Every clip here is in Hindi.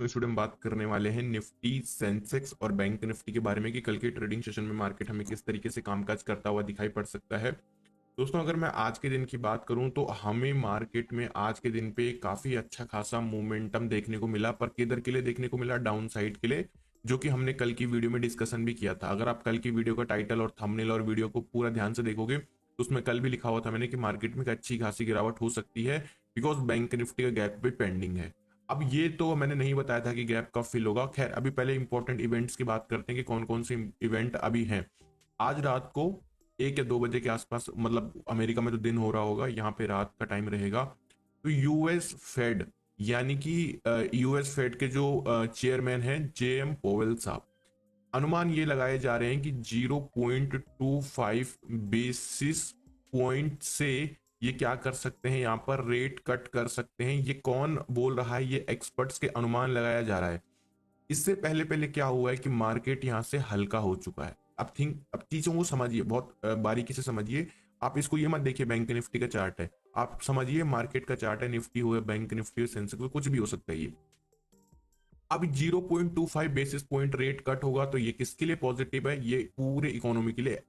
तो इस वीडियो में बात करने वाले हैं निफ्टी, सेंसेक्स और बैंक निफ्टी के बारे में कि कल के ट्रेडिंग सेशन में मार्केट हमें किस तरीके से कामकाज करता हुआ दिखाई पड़ सकता है। दोस्तों, अगर मैं आज के दिन की बात करूं तो हमें मार्केट में आज के दिन पे काफी अच्छा खासा मोमेंटम देखने को मिला, पर किधर के लिए देखने को मिला? डाउन साइड के लिए, जो कि हमने कल की वीडियो में डिस्कशन भी किया था। अगर आप कल की वीडियो का टाइटल और थंबनेल और वीडियो को पूरा ध्यान से देखोगे तो उसमें कल भी लिखा हुआ था मैंने कि मार्केट में एक अच्छी खासी गिरावट हो सकती है, बिकॉज बैंक निफ्टी का गैप भी पेंडिंग है। अब ये तो मैंने नहीं बताया था कि गैप कब फिल होगा। खैर, अभी पहले इंपॉर्टेंट इवेंट्स की बात करते हैं कि कौन कौन से इवेंट अभी हैं। आज रात को 1 या 2 बजे के आसपास, मतलब अमेरिका में तो दिन हो रहा होगा, यहाँ पे रात का टाइम रहेगा, तो यूएस फेड यानी कि यूएस फेड के जो चेयरमैन हैं जेएम पोवेल साहब, अनुमान ये लगाए जा रहे हैं कि 0.25 बेसिस पॉइंट से ये क्या कर सकते हैं, यहाँ पर रेट कट कर सकते हैं। ये कौन बोल रहा है? ये एक्सपर्ट्स के अनुमान लगाया जा रहा है। इससे पहले पहले क्या हुआ है कि मार्केट यहाँ से हल्का हो चुका है। अब चीजों को समझिए, बहुत बारीकी से समझिए। आप इसको ये मत देखिए बैंक निफ्टी का चार्ट है, आप समझिए मार्केट का चार्ट है। निफ्टी हो, बैंक निफ्टी, सेंसेक्स, कुछ भी हो सकता है ये। अब 0.25 बेसिस पॉइंट रेट कट होगा तो ये किसके लिए पॉजिटिव है? ये पूरे इकोनॉमी के लिए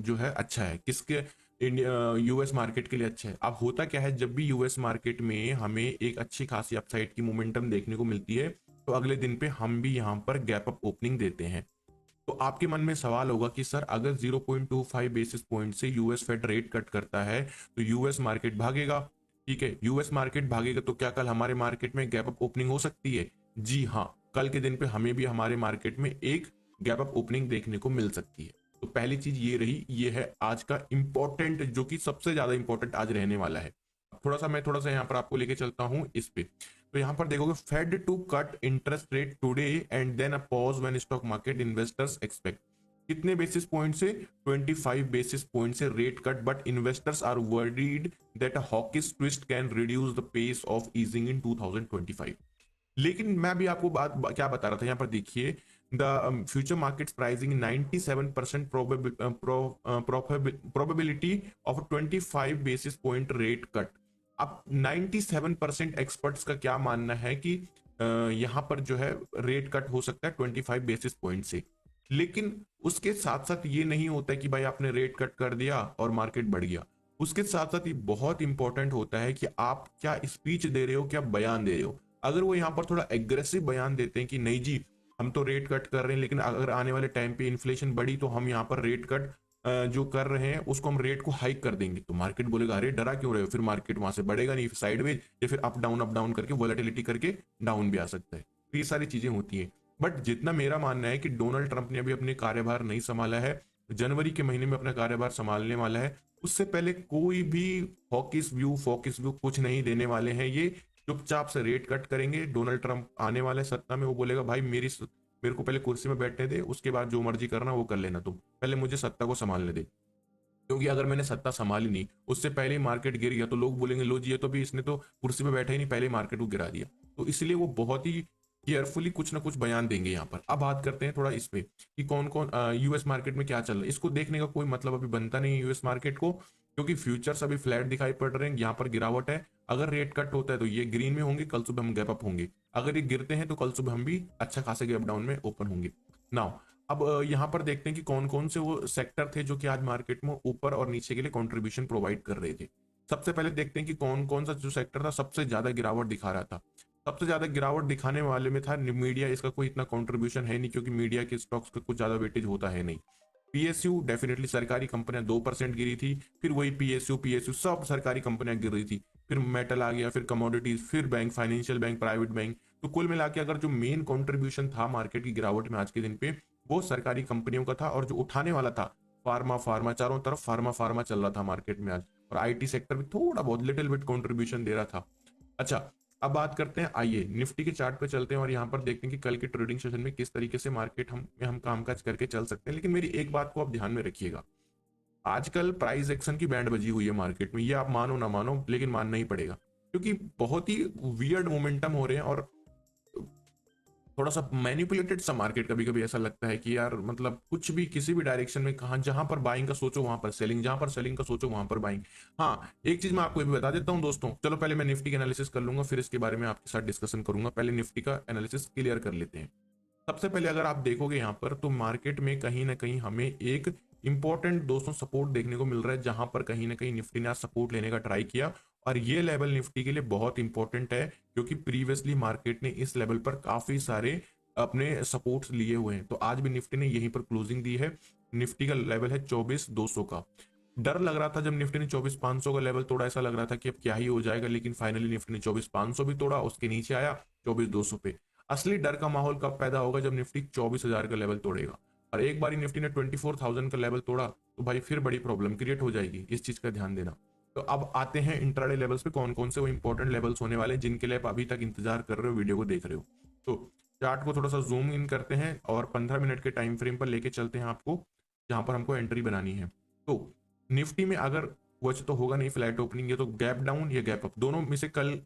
जो है अच्छा है। किसके? इंडिया, यूएस मार्केट के लिए अच्छा है। अब होता क्या है, जब भी यूएस मार्केट में हमें एक अच्छी खासी अपसाइड की मोमेंटम देखने को मिलती है तो अगले दिन पे हम भी यहाँ पर गैप अप ओपनिंग देते हैं। तो आपके मन में सवाल होगा कि सर, अगर 0.25 बेसिस पॉइंट से यूएस फेड रेट कट करता है तो यूएस मार्केट भागेगा। ठीक है, यूएस मार्केट भागेगा तो क्या कल हमारे मार्केट में गैप अप ओपनिंग हो सकती है? जी हाँ, कल के दिन पे हमें भी हमारे मार्केट में एक गैप अप ओपनिंग देखने को मिल सकती है। तो पहली चीज ये रही, ये है आज का इंपॉर्टेंट, जो कि सबसे ज्यादा इंपॉर्टेंट आज रहने वाला है। मैं थोड़ा सा यहाँ पर आपको लेके चलता हूँ इस पे। तो यहाँ पर देखोगे, Fed to cut interest rate today and then a pause when stock market investors expect. कितने बेसिस पॉइंट से? 25 बेसिस पॉइंट से rate cut, but investors are worried that a hawkish twist can reduce the pace of easing in 2025। लेकिन मैं भी आपको क्या बता रहा था, यहाँ पर देखिए, the future markets pricing 97% probability of 25 basis point rate cut. अब 97% एक्सपर्ट्स का क्या मानना है कि यहाँ पर जो है रेट कट हो सकता है 25 बेसिस पॉइंट से। लेकिन उसके साथ साथ ये नहीं होता है कि भाई आपने रेट कट कर दिया और मार्केट बढ़ गया। उसके साथ साथ ये बहुत इंपॉर्टेंट होता है कि आप क्या स्पीच दे रहे हो, क्या बयान दे रहे हो। अगर वो यहाँ पर थोड़ा एग्रेसिव बयान देते हैं कि नहीं जी, हम तो रेट कट कर रहे हैं, लेकिन अगर आने वाले टाइम पे इन्फ्लेशन बढ़ी तो हम यहाँ पर रेट कट जो कर रहे हैं उसको हम रेट को हाइक कर देंगे, तो मार्केट बोलेगा अरे डरा क्यों रहे हो? फिर मार्केट वहां से बढ़ेगा नहीं, साइडवेज या फिर अप डाउन करके वॉलेटिलिटी करके डाउन भी आ सकता है। तो ये सारी चीजें होती हैं। बट जितना मेरा मानना है कि डोनाल्ड ट्रंप ने अभी अपने कार्यभार नहीं संभाला है, जनवरी के महीने में अपना कार्यभार संभालने वाला है, उससे पहले कोई भी हॉकिस व्यू फोकिस व्यू कुछ नहीं देने वाले हैं। ये चुपचाप से रेट कट करेंगे। डोनाल्ड ट्रंप आने वाले सत्ता में, वो बोलेगा भाई मेरे को पहले कुर्सी में बैठने दे, उसके बाद जो मर्जी करना वो कर लेना, तुम पहले मुझे सत्ता को संभालने दे। क्योंकि अगर मैंने सत्ता संभाली नहीं, उससे पहले ही मार्केट गिर गया तो लोग बोलेंगे लो जी, ये तो भी इसने तो कुर्सी में बैठा ही नहीं, पहले ही मार्केट को गिरा दिया। तो इसलिए वो बहुत ही केयरफुली कुछ ना कुछ बयान देंगे यहाँ पर। अब बात करते हैं थोड़ा इस पे कि कौन कौन यूएस मार्केट में क्या चल रहा है। इसको देखने का कोई मतलब अभी बनता नहीं है यूएस मार्केट को, क्योंकि फ्यूचर्स अभी फ्लैट दिखाई पड़ रहे हैं, यहाँ पर गिरावट है। अगर रेट कट होता है तो ये ग्रीन में होंगे, कल सुबह हम गैप अप होंगे। अगर ये गिरते हैं तो कल सुबह हम भी अच्छा खासे गैप डाउन में ओपन होंगे। नाउ अब यहाँ पर देखते हैं कि कौन कौन से वो सेक्टर थे जो कि आज मार्केट में ऊपर और नीचे के लिए कंट्रीब्यूशन प्रोवाइड कर रहे थे। सबसे पहले देखते हैं कि कौन कौन सा जो सेक्टर था सबसे ज्यादा गिरावट दिखा रहा था। सबसे ज्यादा गिरावट दिखाने वाले में था मीडिया। इसका कोई इतना कंट्रीब्यूशन है नहीं, क्योंकि मीडिया के स्टॉक्स का कुछ ज्यादा वेटेज होता है नहीं। पीएसयू डेफिनेटली, सरकारी कंपनियां 2% गिरी थी, फिर वही पीएसयू सब सरकारी कंपनियां गिर रही थी। फिर मेटल आ गया, फिर कमोडिटीज, फिर bank, financial bank, private bank. तो कुल मिला के अगर जो मेन कंट्रीब्यूशन था मार्केट की गिरावट में आज के दिन पे, वो सरकारी कंपनियों का था। और जो उठाने वाला था फार्मा, चारों तरफ फार्मा चल रहा था मार्केट में आज। और आईटी सेक्टर भी थोड़ा बहुत लिटिल बिट कंट्रीब्यूशन दे रहा था। अच्छा, अब बात करते हैं, आइए निफ्टी के चार्ट पे चलते हैं और यहाँ पर देखते हैं कि कल के ट्रेडिंग सेशन में किस तरीके से मार्केट हम कामकाज करके चल सकते हैं। लेकिन मेरी एक बात को आप ध्यान में रखिएगा, आजकल प्राइस एक्शन की बैंड बजी हुई है मार्केट में। ये आप मानो ना मानो, लेकिन मानना ही पड़ेगा, क्योंकि बहुत ही वियर्ड मोमेंटम हो रहे हैं। और थोड़ा सा मैनिपुलेटेड सा मार्केट, कभी कभी ऐसा लगता है कि यार मतलब कुछ भी किसी भी डायरेक्शन में, कहाँ जहां पर बाइंग का सोचो वहां पर सेलिंग, जहां पर सेलिंग का सोचो वहां पर बाइंग। हाँ, एक चीज मैं आपको ये भी बता देता हूँ दोस्तों, चलो पहले मैं निफ्टी का एनालिसिस कर लूंगा, फिर इसके बारे में आपके साथ डिस्कशन करूंगा। पहले निफ्टी का एनालिसिस क्लियर कर लेते हैं। सबसे पहले अगर आप देखोगे यहाँ पर, तो मार्केट में कहीं ना कहीं हमें एक इंपॉर्टेंट दोस्तों सपोर्ट देखने को मिल रहा है, जहां पर कहीं ना कहीं निफ्टी ने आज सपोर्ट लेने का ट्राई किया। और ये लेवल निफ्टी के लिए बहुत इंपॉर्टेंट है, क्योंकि प्रीवियसली मार्केट ने इस लेवल पर काफी सारे अपने सपोर्ट्स लिए हुए हैं। तो आज भी निफ्टी ने यहीं पर क्लोजिंग दी है। निफ्टी का लेवल है 24,200 का। डर लग रहा था जब निफ्टी ने 24,500 का लेवल तोड़ा, ऐसा लग रहा था कि अब क्या ही हो जाएगा, लेकिन फाइनली निफ्टी ने 24,500 भी तोड़ा, उसके नीचे आया 24,200 पे। असली डर का माहौल कब पैदा होगा, जब निफ्टी 24,000 का लेवल तोड़ेगा। और एक बार निफ्टी ने 24,000 का लेवल तोड़ा तो भाई फिर बड़ी प्रॉब्लम क्रिएट हो जाएगी, इस चीज का ध्यान देना। तो अब आते हैं इंट्राडे लेवल्स पे, कौन कौन से वो इंपॉर्टेंट लेवल्स होने वाले हैं जिनके लिए आप अभी तक इंतजार कर रहे हो, वीडियो को देख रहे हो। तो चार्ट को थोड़ा सा जूम इन करते हैं और 15 मिनट के टाइम फ्रेम पर लेके चलते हैं आपको, जहां पर हमको एंट्री बनानी है। तो निफ्टी में अगर वैसे तो होगा नहीं फ्लैट ओपनिंग, ये तो गैप डाउन या गैप अप दोनों में से कल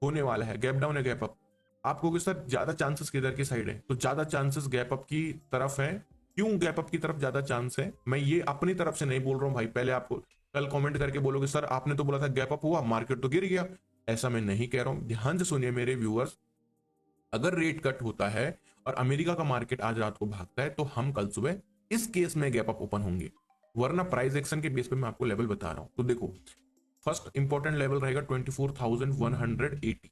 होने वाला है, गैप डाउन या गैप अप। आपको कि सर ज्यादा चांसेस किधर की साइड है, तो ज्यादा चांसेस गैप अप की तरफ है। क्यों गैप अप की तरफ ज्यादा चांस है, मैं ये अपनी तरफ से नहीं बोल रहा हूं भाई, पहले आपको कल कमेंट करके बोलोगे सर आपने तो बोला था गैप अप हुआ मार्केट तो गिर गया। ऐसा मैं नहीं कह रहा हूं, ध्यान से सुनिए मेरे व्यूअर्स। अगर रेट कट होता है और अमेरिका का मार्केट आज रात को भागता है, तो हम कल सुबह इस केस में गैप अप ओपन होंगे। वरना प्राइस एक्शन के बेस पे मैं आपको लेवल बता रहा हूं। तो देखो, फर्स्ट इंपॉर्टेंट लेवल रहेगा 24,180।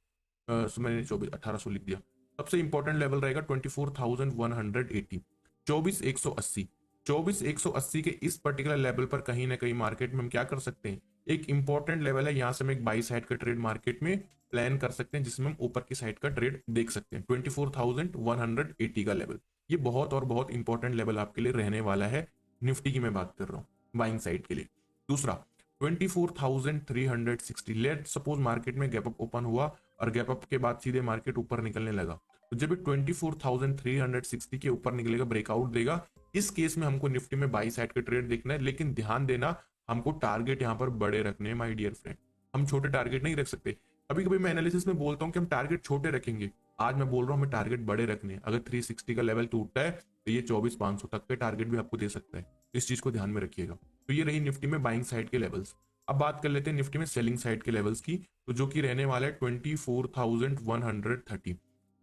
मैंने 1800 लिख दिया। सबसे इंपॉर्टेंट लेवल रहेगा 24,180, 24,180। 24,180 के इस पर्टिकुलर लेवल पर कहीं ना कहीं मार्केट में हम क्या कर सकते हैं, एक इंपॉर्टेंट लेवल है, यहां से हम एक बाई साइड का ट्रेड मार्केट में प्लान कर सकते हैं, जिसमें हम ऊपर की साइड का ट्रेड देख सकते हैं। 24,180 का लेवल, ये बहुत और बहुत इंपॉर्टेंट लेवल आपके लिए रहने वाला है। निफ्टी की मैं बात कर रहा हूँ बाइंग साइड के लिए। दूसरा 24,360, लेट सपोज मार्केट में गैप अप ओपन हुआ और गैप अप के बाद सीधे मार्केट ऊपर निकलने लगा, तो जब 24,360 के ऊपर निकलेगा, ब्रेकआउट देगा, इस केस में हमको निफ्टी में बाई साइड का ट्रेड देखना है। लेकिन ध्यान देना, हमको टारगेट यहाँ पर बड़े रखने हैं माय डियर फ्रेंड, हम छोटे टारगेट नहीं रख सकते। कभी कभी मैं एनालिसिस में बोलता हूँ कि हम टारगेट छोटे रखेंगे, आज मैं बोल रहा हूँ हमें टारगेट बड़े रखने हैं। अगर 360 का लेवल टूटता है तो ये 24,500 तक के टारगेट भी आपको दे सकता है, इस चीज को ध्यान में रखिएगा। तो ये रही निफ्टी में बाइंग साइड के लेवल्स। अब बात कर लेते हैं निफ्टी में सेलिंग साइड के लेवल्स की, तो जो कि रहने वाला है 24,130।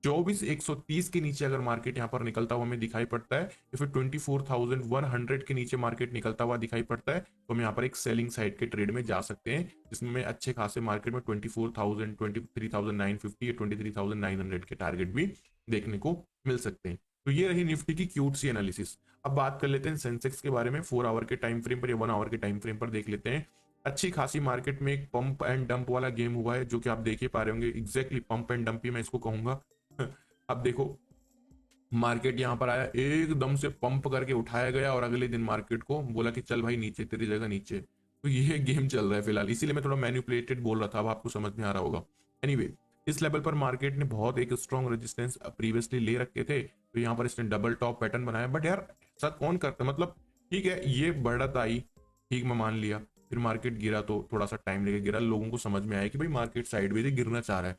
24,130 के नीचे अगर मार्केट यहाँ पर निकलता हुआ हमें दिखाई पड़ता है, या फिर 24,100 के नीचे मार्केट निकलता हुआ दिखाई पड़ता है, तो हम यहाँ पर एक सेलिंग साइड के ट्रेड में जा सकते हैं, जिसमें अच्छे खासे मार्केट में 24,000, 23,950 या 23,900 के टारगेट भी देखने को मिल सकते हैं। तो ये रही निफ्टी की क्यूट सी एनालिसिस। अब बात कर लेते हैं सेंसेक्स के बारे में, 4 आवर के टाइम फ्रेम पर या 1 आवर के टाइम फ्रेम पर देख लेते हैं। अच्छी खासी मार्केट में एक पंप एंड डंप वाला गेम हुआ है, जो कि आप देख ही पा रहे होंगे, एग्जैक्टली पंप एंड डंप ही मैं इसको कहूंगा। अब देखो, मार्केट यहां पर आया, एकदम से पंप करके उठाया गया और अगले दिन मार्केट को बोला कि चल भाई नीचे, तेरी जगह नीचे। तो ये गेम चल रहा है फिलहाल, इसीलिए मैं थोड़ा मैनिपुलेटेड बोल रहा था, अब आपको समझ में आ रहा होगा। एनीवे, इस लेवल पर मार्केट ने बहुत एक स्ट्रॉन्ग रेजिस्टेंस प्रीवियसली ले रखे थे, तो यहाँ पर इसने डबल टॉप पैटर्न बनाया। बट यार ऐसा कौन करता, मतलब ठीक है ये बढ़त आई, ठीक मैं मान लिया, फिर मार्केट गिरा तो थोड़ा सा टाइम लेके गिरा, लोगों को समझ में आया कि भाई मार्केट साइडवेज गिरना चाह रहा है।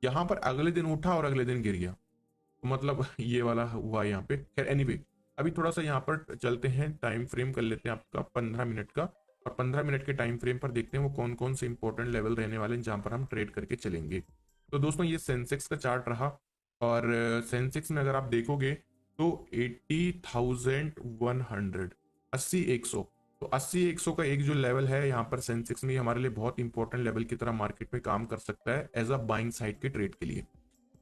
यहाँ पर अगले दिन उठा और अगले दिन गिर गया, तो मतलब ये वाला हुआ यहाँ पे। खैर एनीवे, अभी थोड़ा सा यहाँ पर चलते हैं, टाइम फ्रेम कर लेते हैं आपका 15 मिनट का, और 15 मिनट के टाइम फ्रेम पर देखते हैं वो कौन कौन से इंपॉर्टेंट लेवल रहने वाले हैं जहां पर हम ट्रेड करके चलेंगे। तो दोस्तों ये सेंसेक्स का चार्ट रहा, और सेंसेक्स में अगर आप देखोगे तो 80,100, 80,100, तो 80,100 का एक जो लेवल है यहाँ पर सेंसेक्स में, हमारे लिए बहुत इंपॉर्टेंट लेवल की तरह मार्केट में काम कर सकता है एज अ बाइंग साइड के ट्रेड के लिए।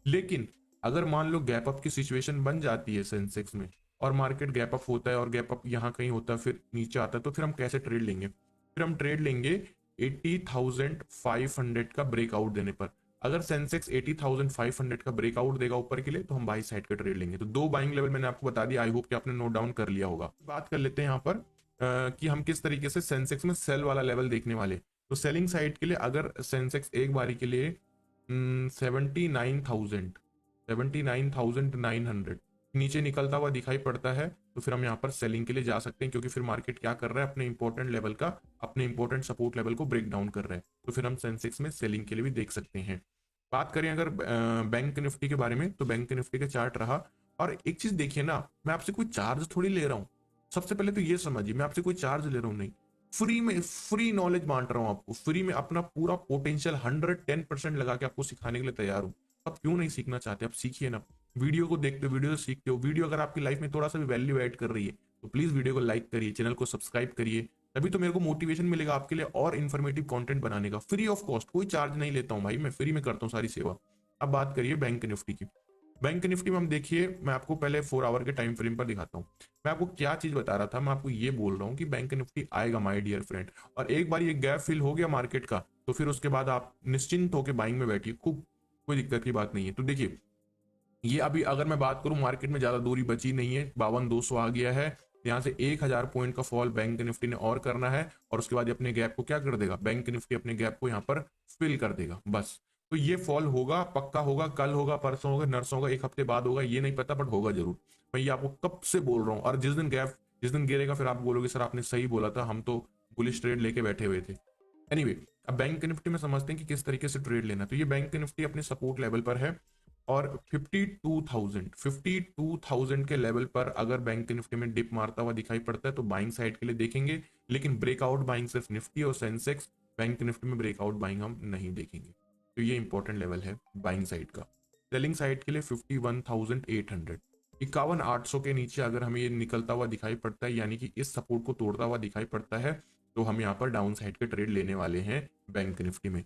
लेकिन अगर मान लो गैप अप की सिचुएशन बन जाती है सेंसेक्स में, और मार्केट गैप अप होता है और गैप अप यहाँ कहीं होता है फिर नीचे आता है, तो फिर हम कैसे ट्रेड लेंगे, फिर हम ट्रेड लेंगे 80,500 का ब्रेकआउट देने पर। अगर सेंसेक्स 80,500 का ब्रेकआउट देगा ऊपर के लिए, तो हम बाई साइड का ट्रेड लेंगे। तो दो बाइंग लेवल मैंने आपको बता दिया, आई होप कि आपने नोट डाउन कर लिया होगा। बात कर लेते हैं यहाँ पर कि हम किस तरीके से सेंसेक्स में सेल वाला लेवल देखने वाले। तो सेलिंग साइड के लिए अगर सेंसेक्स एक बारी के लिए 79,000, 79,900 नीचे निकलता हुआ दिखाई पड़ता है, तो फिर हम यहाँ पर सेलिंग के लिए जा सकते हैं, क्योंकि फिर मार्केट क्या कर रहा है, अपने इंपॉर्टेंट लेवल का, अपने इंपॉर्टेंट सपोर्ट लेवल को ब्रेक डाउन कर रहा है, तो फिर हम सेंसेक्स में सेलिंग के लिए भी देख सकते हैं। बात करें अगर बैंक निफ्टी के बारे में, तो बैंक निफ्टी का चार्ट रहा। और एक चीज देखिए ना, मैं आपसे कोई चार्ज थोड़ी ले रहा हूँ। सबसे पहले तो ये समझिए, मैं आपसे कोई चार्ज ले रहा हूँ नहीं, फ्री में फ्री नॉलेज बांट रहा हूँ आपको, फ्री में अपना पूरा पोटेंशियल 110% लगा के आपको सिखाने के लिए तैयार हूँ। आप क्यों नहीं सीखना चाहते? आप सीखिए ना। वीडियो को देखते हो, वीडियो से सीखते हो, वीडियो अगर आपकी लाइफ में थोड़ा सा भी वैल्यू ऐड कर रही है तो प्लीज वीडियो को लाइक करिए, चैनल को सब्सक्राइब करिए। तभी तो मेरे को मोटिवेशन मिलेगा आपके लिए और इन्फॉर्मेटिव कंटेंट बनाने का। फ्री ऑफ कॉस्ट, कोई चार्ज नहीं लेता हूँ भाई, मैं फ्री में करता हूँ सारी सेवा। अब बात करिए बैंक निफ्टी की। बैंक निफ्टी में हम देखिए, मैं आपको पहले 4 आवर के टाइम फ्रेम पर दिखाता हूँ। मैं आपको क्या चीज बता रहा था, मैं आपको ये बोल रहा हूँ कि बैंक निफ्टी आएगा माय डियर फ्रेंड। और एक बार ये गैप फिल हो गया मार्केट का, तो फिर उसके बाद आप निश्चिंत होकर बाइंग में बैठिए, खूब, कोई दिक्कत की बात नहीं है। तो देखिए, ये अभी अगर मैं बात करूं, मार्केट में ज्यादा दूरी बची नहीं है, 52,200 आ गया है। यहाँ से 1,000 पॉइंट का फॉल बैंक निफ्टी ने और करना है, और उसके बाद ये अपने गैप को क्या कर देगा, बैंक निफ्टी अपने गैप को यहाँ पर फिल कर देगा बस। तो ये फॉल होगा, पक्का होगा, कल होगा, परसों होगा, नरसों होगा, एक हफ्ते बाद होगा, ये नहीं पता, बट होगा जरूर। मैं ये आपको कब से बोल रहा हूँ, और जिस दिन गिरेगा फिर आप बोलोगे सर आपने सही बोला था, हम तो बुलिश ट्रेड लेके बैठे हुए थे। एनीवे, अब बैंक निफ्टी में समझते हैं कि किस तरीके से ट्रेड लेना। तो ये बैंक निफ्टी अपने सपोर्ट लेवल पर है, और 52,000 के लेवल पर अगर बैंक निफ्टी में डिप मारता हुआ दिखाई पड़ता है तो बाइंग साइड के लिए देखेंगे। लेकिन ब्रेकआउट बाइंग सिर्फ निफ्टी और सेंसेक्स, बैंक निफ्टी में ब्रेकआउट बाइंग हम नहीं देखेंगे। तो ये इंपॉर्टेंट लेवल है बाइंग साइड का। सेलिंग साइड के लिए 51,800, 51,800 के नीचे अगर हमें ये निकलता हुआ दिखाई पड़ता है, यानी कि इस सपोर्ट को तोड़ता हुआ दिखाई पड़ता है, तो हम यहाँ पर डाउन साइड के ट्रेड लेने वाले हैं बैंक निफ्टी में।